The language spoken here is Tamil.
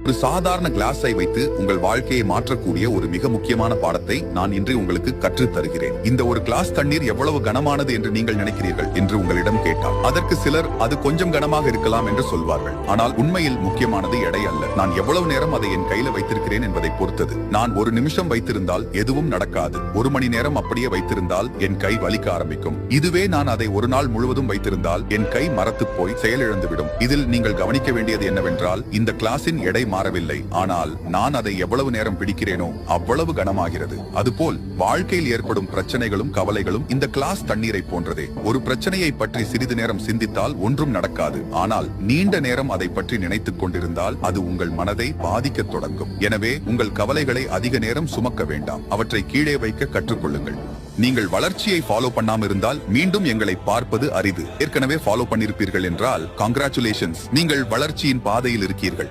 ஒரு சாதாரண கிளாஸை வைத்து உங்கள் வாழ்க்கையை மாற்றக்கூடிய ஒரு மிக முக்கியமான பாடத்தை நான் இன்று உங்களுக்கு கற்றுத் தருகிறேன். இந்த ஒரு கிளாஸ் தண்ணீர் எவ்வளவு கனமானது என்று நீங்கள் நினைக்கிறீர்கள் என்று உங்களிடம் கேட்டால் அதற்கு சிலர் அது கொஞ்சம் கனமாக இருக்கலாம் என்று சொல்வார்கள். ஆனால் உண்மையில் முக்கியமானது எடை அல்ல. நான் எவ்வளவு நேரம் அதை என் கையில வைத்திருக்கிறேன் என்பதை பொறுத்தது. நான் ஒரு நிமிஷம் வைத்திருந்தால் எதுவும் நடக்காது. ஒரு மணி நேரம் அப்படியே வைத்திருந்தால் என் கை வலிக்க ஆரம்பிக்கும். இதுவே நான் அதை ஒரு நாள் முழுவதும் வைத்திருந்தால் என் கை மரத்து போய் செயலிழந்துவிடும். இதில் நீங்கள் கவனிக்க வேண்டியது என்னவென்றால் இந்த கிளாஸின் எடை மாறவில்லை, ஆனால் நான் அதை எவ்வளவு நேரம் பிடிக்கிறேனோ அவ்வளவு கனமாகிறது. அதுபோல் வாழ்க்கையில் ஏற்படும் பிரச்சனைகளும் கவலைகளும் இந்த கிளாஸ் தண்ணீரை போன்றதே. ஒரு பிரச்சனையை பற்றி சிறிது நேரம் சிந்தித்தால் ஒன்றும் நடக்காது. ஆனால் நீண்ட நேரம் அதை பற்றி நினைத்துக் கொண்டிருந்தால் அது உங்கள் மனதை பாதிக்க தொடங்கும். எனவே உங்கள் கவலைகளை அதிக நேரம் சுமக்க வேண்டாம். அவற்றை கீழே வைக்க கற்றுக்கொள்ளுங்கள். நீங்கள் வளர்ச்சியை ஃபாலோ பண்ணாம இருந்தால் மீண்டும் எங்களை பார்ப்பது அரிது. ஏற்கனவே ஃபாலோ பண்ணிருப்பீர்கள் என்றால் கங்க்ராச்சுலேஷன்ஸ், நீங்கள் வளர்ச்சியின் பாதையில் இருக்கீர்கள்.